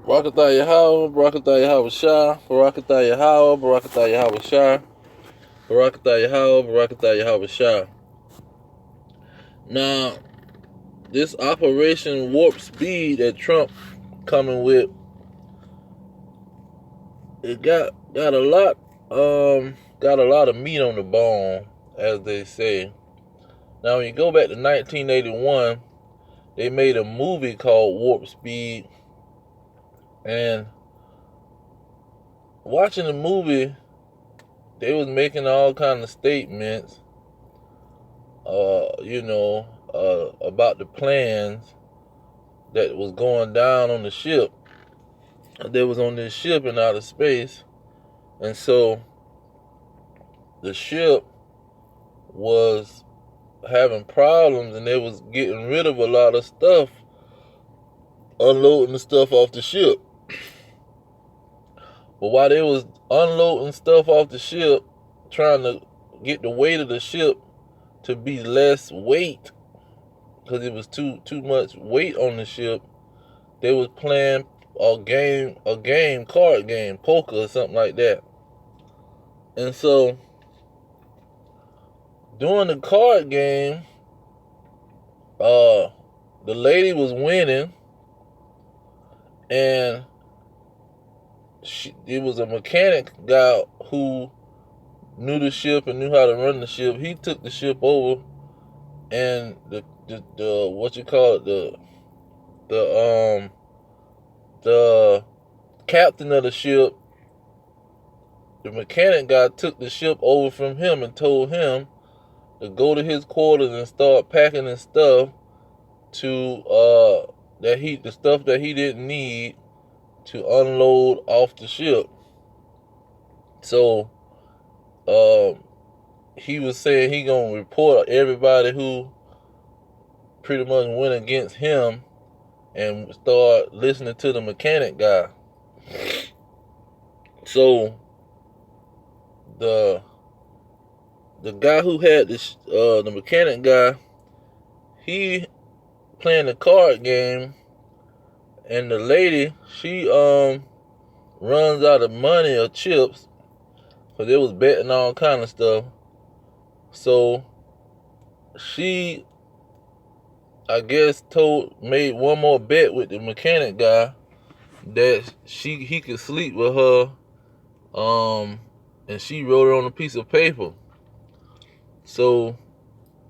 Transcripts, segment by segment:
Barakatah Yahweh, Barakatah Yahweh Shah, Barakatah Yahweh, Barakatah Yahweh Shah, Barakatah Yahweh, Barakatah Yahweh Shah. Now, this Operation Warp Speed that Trump coming with, it got a lot got a lot of meat on the bone, as they say. Now, when you go back to 1981, they made a movie called Warp Speed, and watching the movie, they was making all kind of statements, about the plans that was going down on the ship. They was on this ship in outer space, and so the ship was having problems, and they was getting rid of a lot of stuff, unloading the stuff off the ship. But while they was unloading stuff off the ship, trying to get the weight of the ship to be less weight, because it was too much weight on the ship, they was playing a card game, poker or something like that. And so during the card game, the lady was winning, and it was a mechanic guy who knew the ship and knew how to run the ship. He took the ship over, and the what you call it, the captain of the ship, the mechanic guy, took the ship over from him and told him to go to his quarters and start packing his stuff to the stuff that he didn't need to unload off the ship. So he was saying he gonna report everybody who pretty much went against him and start listening to the mechanic guy. So the guy who had this, the mechanic guy, he playing the card game, and the lady, she runs out of money or chips, because they was betting all kind of stuff. So she, I guess, made one more bet with the mechanic guy that he could sleep with her, and she wrote it on a piece of paper. So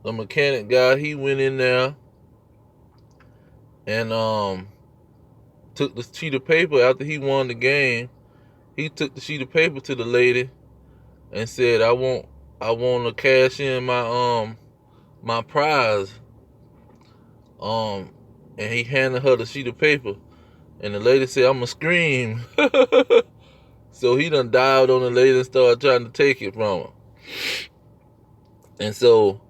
the mechanic guy, he went in there and took the sheet of paper after he won the game. He took the sheet of paper to the lady and said, I want to cash in my prize. And he handed her the sheet of paper, and the lady said, "I'ma scream." So he done dialed on the lady and started trying to take it from her. And so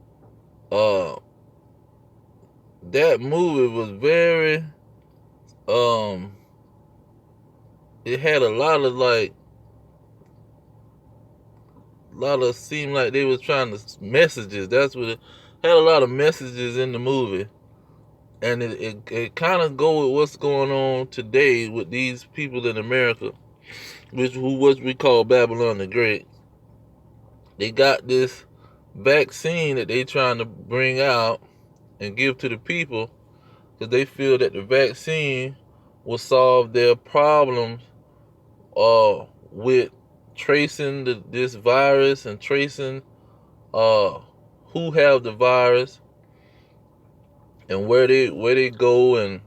that movie was very, it had a lot of seemed like they was trying to messages. That's what it had, a lot of messages in the movie. And it kind of go with what's going on today with these people in America, what we call Babylon the Great. They got this vaccine that they trying to bring out and give to the people, because they feel that the vaccine will solve their problems with tracing this virus, and tracing who have the virus and where they go, and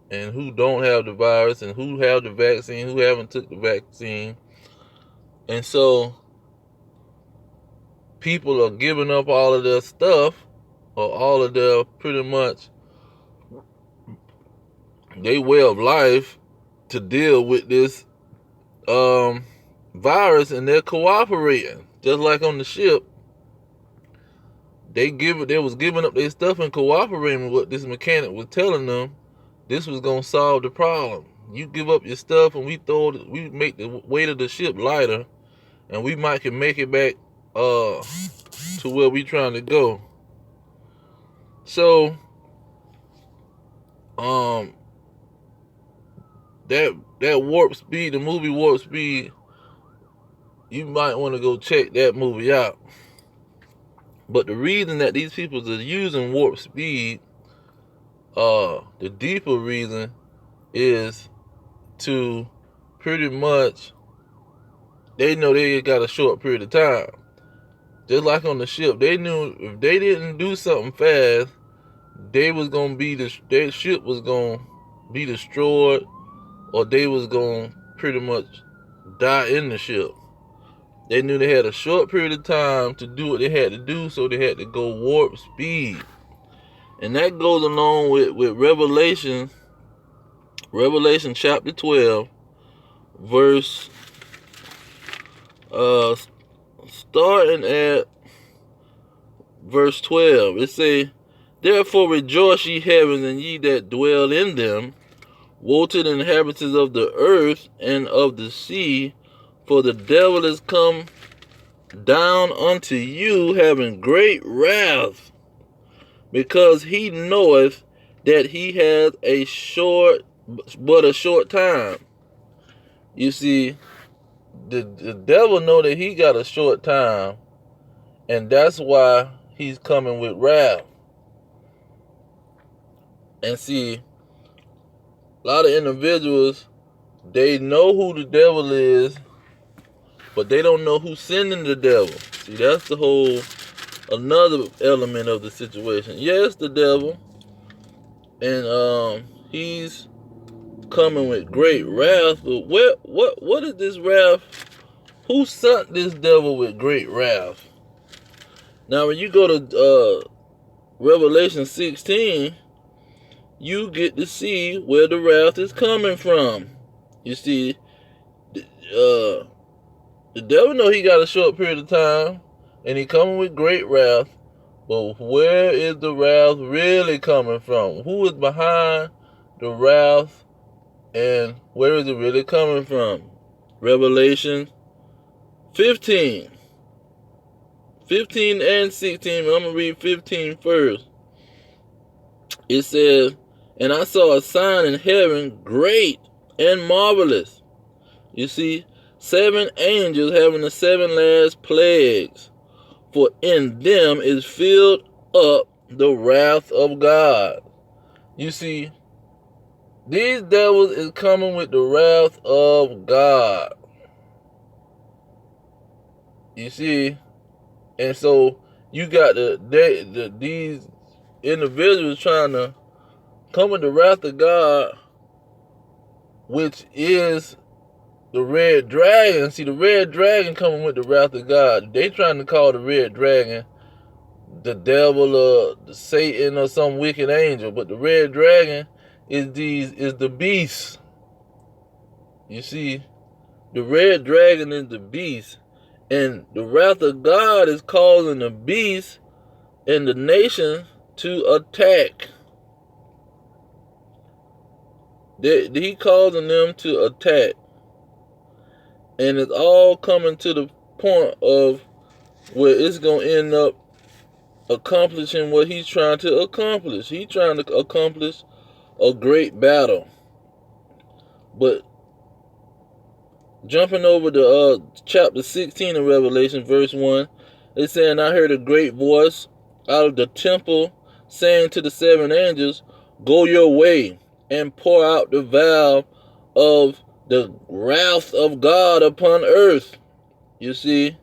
who don't have the virus, and who have the vaccine, who haven't took the vaccine. And so people are giving up all of their stuff, or all of their, pretty much, their way of life, to deal with this virus, and they're cooperating. Just like on the ship, they was giving up their stuff and cooperating with what this mechanic was telling them. This was gonna solve the problem. You give up your stuff, and we make the weight of the ship lighter, and we might can make it back to where we trying to go. So that Warp Speed, the movie Warp Speed, you might want to go check that movie out. But the reason that these people are using Warp Speed, the deeper reason is to pretty much, they know they got a short period of time. Just like on the ship, they knew if they didn't do something fast, their ship was gonna be destroyed, or they was gonna pretty much die in the ship. They knew they had a short period of time to do what they had to do, so they had to go warp speed. And that goes along with Revelation chapter 12, verse starting at verse 12. It say, "Therefore rejoice, ye heavens, and ye that dwell in them. Woe to the inhabitants of the earth and of the sea, for the devil is come down unto you, having great wrath, because he knoweth that he hath but a short time." You see, the devil know that he got a short time, and that's why he's coming with wrath. And see, a lot of individuals, they know who the devil is, but they don't know who's sending the devil. See, that's another element of the situation. Yes, the devil, and he's coming with great wrath, but what is this wrath? Who sent this devil with great wrath? Now, when you go to Revelation 16, you get to see where the wrath is coming from. You see, the devil know he got a short period of time, and he coming with great wrath. But where is the wrath really coming from? Who is behind the wrath, and where is it really coming from? Revelation 15 and 16. I'm going to read 15 first. It says, "And I saw a sign in heaven, great and marvelous." You see, 7 angels having the 7 last plagues, for in them is filled up the wrath of God. You see, these devils is coming with the wrath of God. You see, and so you got these individuals trying to come with the wrath of God, which is the red dragon. See, the red dragon coming with the wrath of God. They trying to call the red dragon the devil or the Satan or some wicked angel, but the red dragon is the beast. You see, the red dragon is the beast, and the wrath of God is causing the beast and the nation to attack. He causing them to attack. And it's all coming to the point of where it's going to end up accomplishing what he's trying to accomplish. He's trying to accomplish a great battle. But jumping over to chapter 16 of Revelation, verse 1, it's saying, "I heard a great voice out of the temple saying to the 7 angels, Go your way and pour out the vial of the wrath of God upon earth." You see,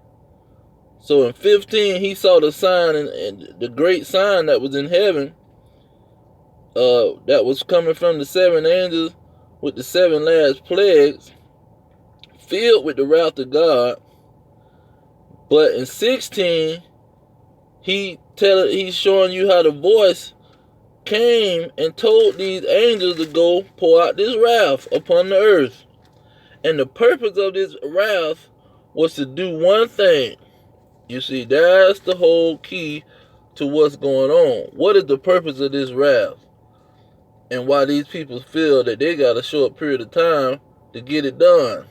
so in 15 he saw the sign, and the great sign that was in heaven, that was coming from the 7 angels with the 7 last plagues, filled with the wrath of God. But in 16, he's showing you how the voice came and told these angels to go pour out this wrath upon the earth. And the purpose of this wrath was to do one thing. You see, that's the whole key to what's going on. What is the purpose of this wrath? And why these people feel that they got a short period of time to get it done.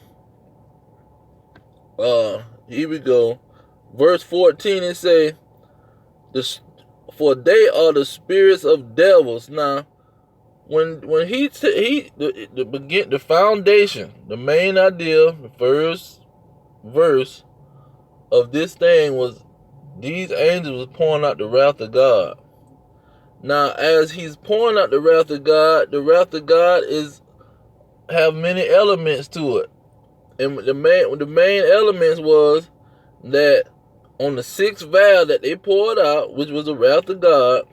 Here we go. Verse 14, it say, "For they are the spirits of devils." Now, when the foundation, the main idea, the first verse of this thing was these angels was pouring out the wrath of God. Now, as he's pouring out the wrath of God is have many elements to it. And the main elements was that on the sixth valve that they poured out, which was the wrath of God,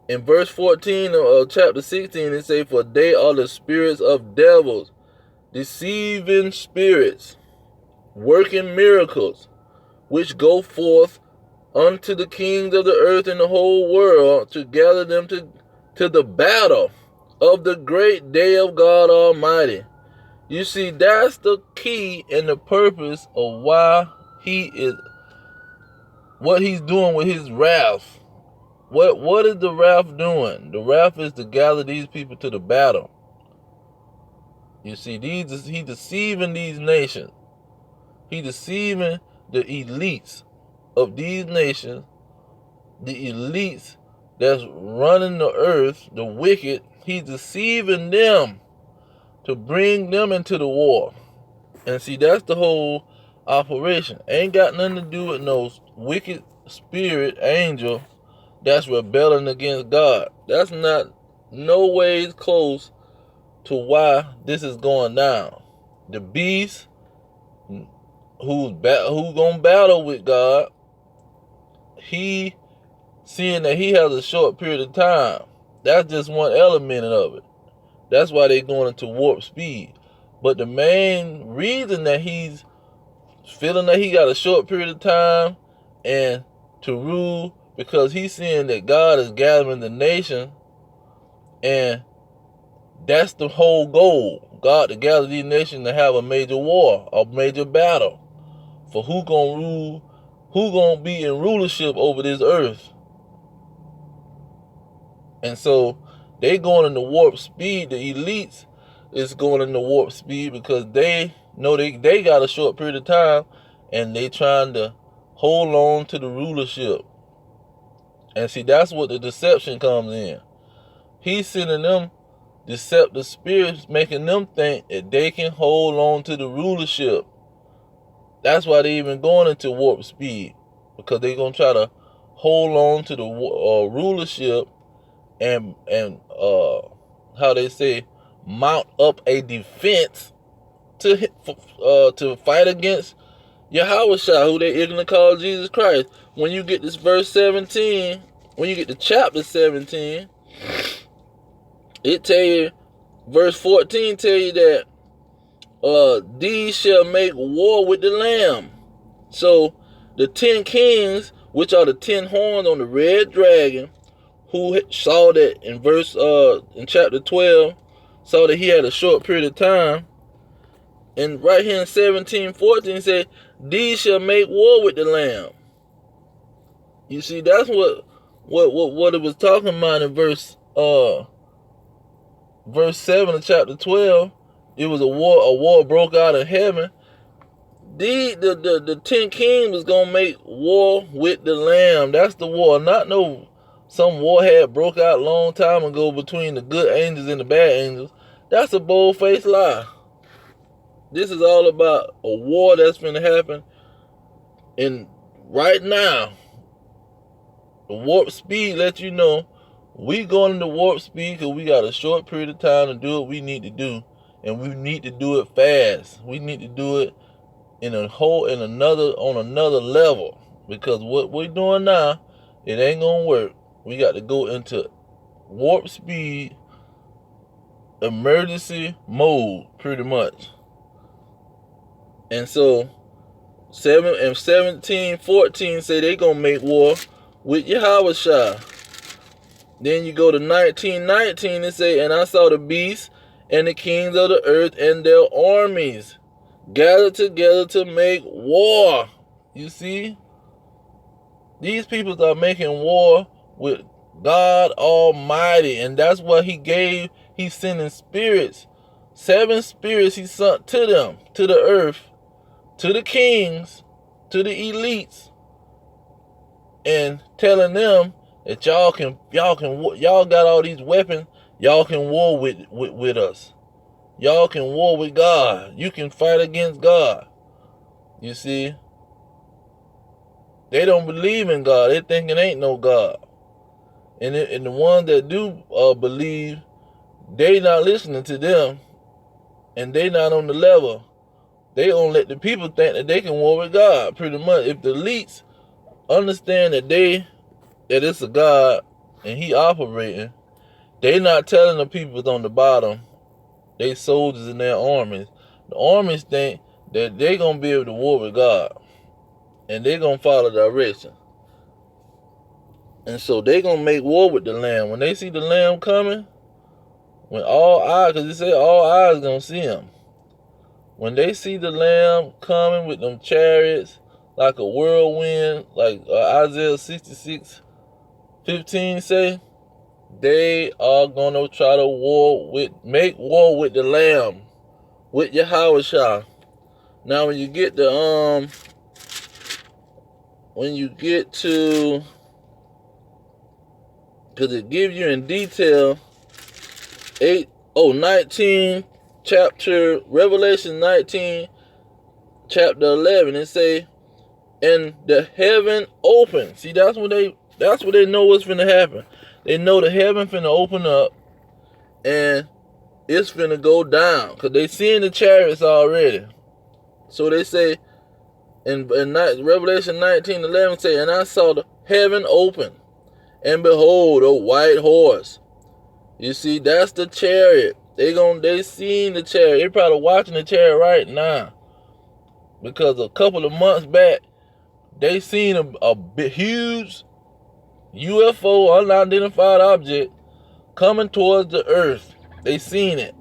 in verse 14 of chapter 16, it say, for they are the spirits of devils, deceiving spirits, working miracles, which go forth unto the kings of the earth and the whole world to gather them to the battle of the great day of God Almighty. You see, that's the key and the purpose of why he is, what he's doing with his wrath. What is the wrath doing? The wrath is to gather these people to the battle. You see, he's deceiving these nations. He's deceiving the elites of these nations, the elites that's running the earth, the wicked. He's deceiving them to bring them into the war. And see, that's the whole operation. Ain't got nothing to do with no wicked spirit angel that's rebelling against God. That's not no ways close to why this is going down. The beast who's gonna battle with God, he seeing that he has a short period of time. That's just one element of it. That's why they're going into warp speed. But the main reason that he's feeling that he got a short period of time and to rule, because he's seeing that God is gathering the nation, and that's the whole goal. God to gather these nations to have a major war, a major battle for who gonna rule, who gonna be in rulership over this earth. And so they going into warp speed. The elites is going into warp speed because they know they got a short period of time and they trying to hold on to the rulership. And see, that's what the deception comes in. He's sending them deceptive spirits, making them think that they can hold on to the rulership. That's why they even going into warp speed, because they're going to try to hold on to the rulership and how they say, mount up a defense to fight against Yahushua, who they ignorantly call Jesus Christ. When you get this verse 17, when you get to chapter 17, it tell you, verse 14 tell you that these shall make war with the Lamb. So the 10 kings, which are the 10 horns on the red dragon, who saw that in chapter 12, saw that he had a short period of time. And right here in 17:14 say, these shall make war with the Lamb. You see, that's what it was talking about in verse 7 of chapter 12. It was a war broke out of heaven. The 10 kings was gonna make war with the Lamb. That's the war, not no some war had broke out a long time ago between the good angels and the bad angels. That's a bold-faced lie. This is all about a war that's going to happen. And right now, the warp speed lets you know we going into warp speed because we got a short period of time to do what we need to do. And we need to do it fast. We need to do it on another level. Because what we're doing now, it ain't going to work. We got to go into warp speed, emergency mode, pretty much. And so 17:14 say they gonna make war with Yahushua. Then you go to 19:19 and say, and I saw the beasts and the kings of the earth and their armies gathered together to make war. You see? These people are making war with God Almighty, and that's what he's sending spirits. 7 spirits he sent to them, to the earth, to the kings, to the elites, and telling them that y'all got all these weapons, Y'all can war with us. Y'all can war with God. You can fight against God. You see? They don't believe in God. They think it ain't no God. And the ones that do believe, they not listening to them. And they not on the level. They don't let the people think that they can war with God, pretty much. If the elites understand that it's a God and he operating, they not telling the people on the bottom, they soldiers in their armies. The armies think that they gonna be able to war with God. And they gonna follow direction. And so they gonna make war with the Lamb. When they see the Lamb coming, when all eyes, because it say all eyes gonna see him. When they see the Lamb coming with them chariots like a whirlwind, like Isaiah 66:15 say, they are gonna try to make war with the Lamb, with Yahushua. Now when you get to, because it gives you in detail 19, chapter Revelation 19, chapter 11, it say, and the heaven opened. See, that's what they know what's finna happen. They know the heaven finna open up and it's finna go down, because they seeing the chariots already. So they say in Revelation 19:11 say, and I saw the heaven open, and behold, a white horse. You see, that's the chariot. They seen the chariot. They probably watching the chariot right now, because a couple of months back they seen a big, huge UFO, unidentified object, coming towards the earth. They seen it.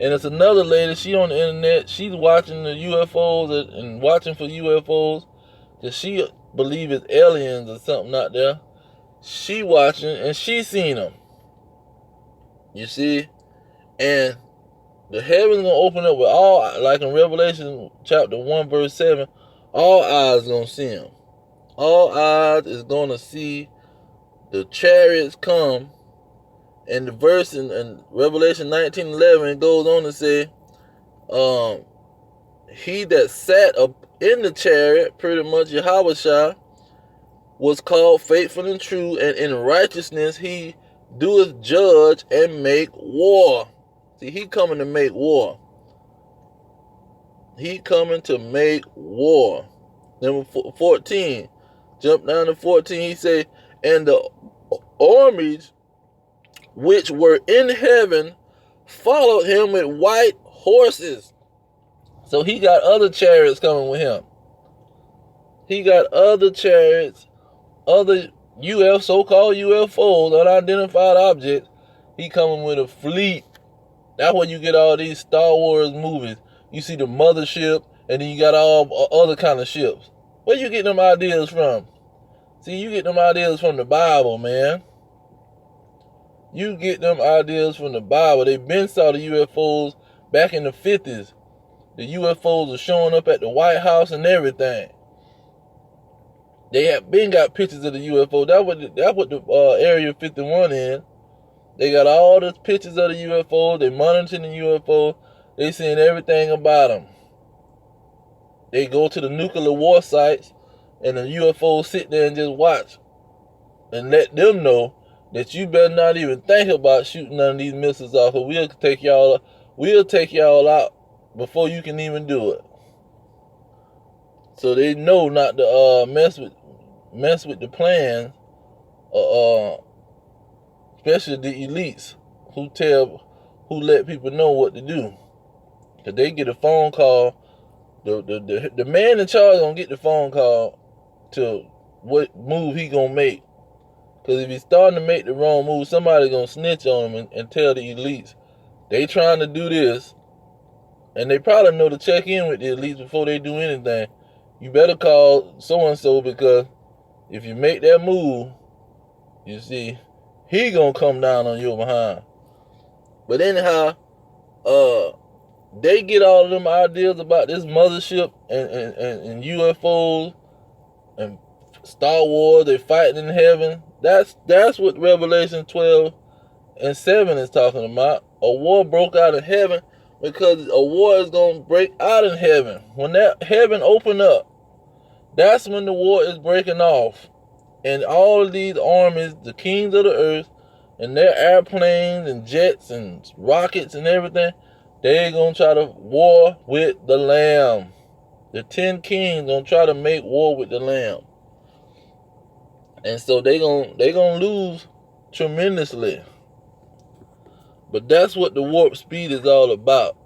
And it's another lady, she on the internet, she's watching the UFOs and watching for UFOs, because she believe it's aliens or something out there. She watching and she seen them. You see? And the heavens gonna open up with all, like in Revelation chapter 1 verse 7, all eyes gonna see him. All eyes is gonna see the chariots come. And the verse in Revelation 19:11 goes on to say, he that sat up in the chariot, pretty much Yahushua, was called faithful and true, and in righteousness he doeth judge and make war. See, he coming to make war. He coming to make war. Number 14. Jump down to 14. He say, and the armies which were in heaven followed him with white horses. So he got other chariots coming with him. He got other chariots, other so-called UFOs, unidentified objects. He coming with a fleet. That's where you get all these Star Wars movies. You see the mothership, and then you got all other kind of ships. Where you get them ideas from? See, you get them ideas from the Bible, man. You get them ideas from the Bible. They been saw the UFOs back in the 50s. The UFOs are showing up at the White House and everything. They have been got pictures of the UFO. That's what the Area 51 is. They got all the pictures of the UFO. They monitoring the UFO. They seeing everything about them. They go to the nuclear war sites, and the UFOs sit there and just watch and let them know that you better not even think about shooting none of these missiles off, or we'll take y'all out before you can even do it. So they know not to mess with the plans, especially the elites who let people know what to do. Cause they get a phone call, the man in charge gonna get the phone call to what move he gonna make. Because if he's starting to make the wrong move, somebody's going to snitch on him and tell the elites, they trying to do this. And they probably know to check in with the elites before they do anything. You better call so-and-so, because if you make that move, you see, he going to come down on your behind. But anyhow, they get all of them ideas about this mothership and UFOs and Star Wars, they fighting in heaven. That's what Revelation 12 and 7 is talking about. A war broke out in heaven, because a war is going to break out in heaven. When that heaven open up, that's when the war is breaking off. And all of these armies, the kings of the earth, and their airplanes and jets and rockets and everything, they're going to try to war with the Lamb. The 10 kings going to try to make war with the Lamb. And so they're going to lose tremendously. But that's what the warp speed is all about.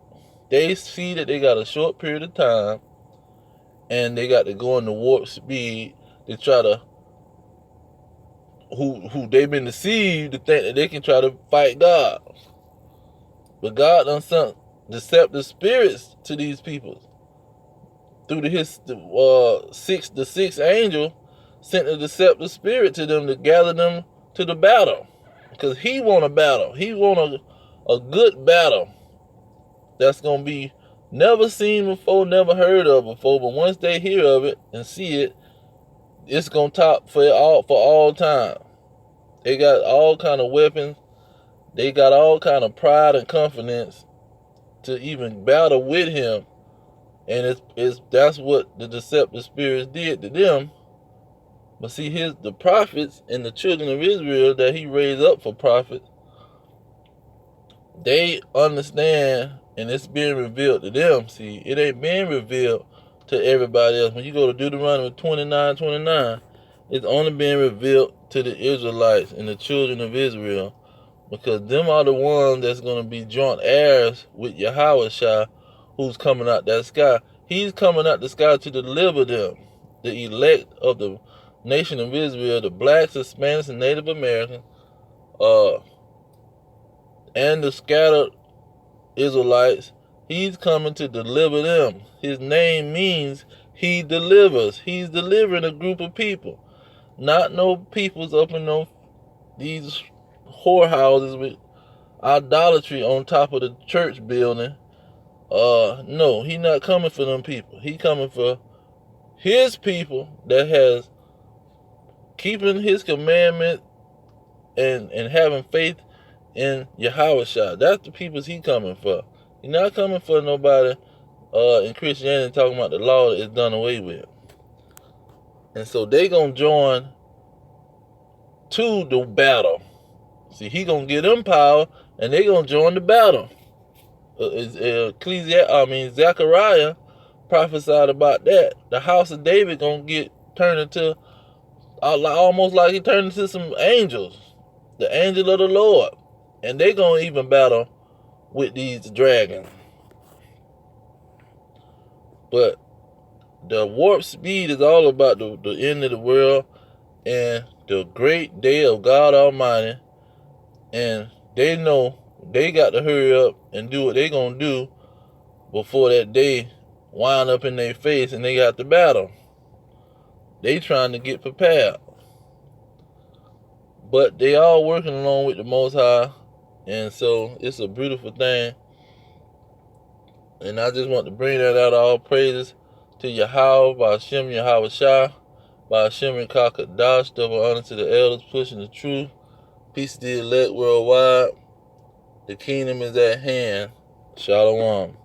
They see that they got a short period of time, and they got to go in the warp speed to try to, who they've been deceived to think that they can try to fight God. But God done sent deceptive spirits to these people. Through the sixth angel sent a deceptive spirit to them to gather them to the battle. Because he want a battle. He want a good battle that's going to be never seen before, never heard of before. But once they hear of it and see it, it's going to top for all time. They got all kind of weapons. They got all kind of pride and confidence to even battle with him. And that's what the deceptive spirits did to them. But see, the prophets and the children of Israel that he raised up for prophets, they understand, and it's being revealed to them. See, it ain't being revealed to everybody else. When you go to Deuteronomy 29:29, it's only being revealed to the Israelites and the children of Israel, because them are the ones that's going to be joint heirs with Yahushua, who's coming out that sky. He's coming out the sky to deliver them, the elect of the nation of Israel, the blacks, Hispanics, and Native Americans, and the scattered Israelites. He's coming to deliver them. His name means he delivers. He's delivering a group of people. Not no peoples up in these whorehouses with idolatry on top of the church building. No, he not coming for them people. He coming for his people that has keeping his commandment and having faith in Yahushua. That's the peoples he coming for. He not coming for nobody in Christianity talking about the law that is done away with. And so they gonna join to the battle. See, he gonna give them power, and they gonna join the battle. Zechariah prophesied about that. The house of David gonna get turned into almost like he turned into some angels, the angel of the Lord, and they gonna even battle with these dragons. But the warp speed is all about the end of the world and the great day of God Almighty. And they know they got to hurry up and do what they gonna do before that day wind up in their face and they got the battle. They trying to get prepared. But they all working along with the Most High. And so it's a beautiful thing. And I just want to bring that out. All praises to Yahweh, by Hashem Yahushua, by Hashem and Kakadash. Double honor to the elders pushing the truth. Peace to the elect worldwide. The kingdom is at hand. Shalom.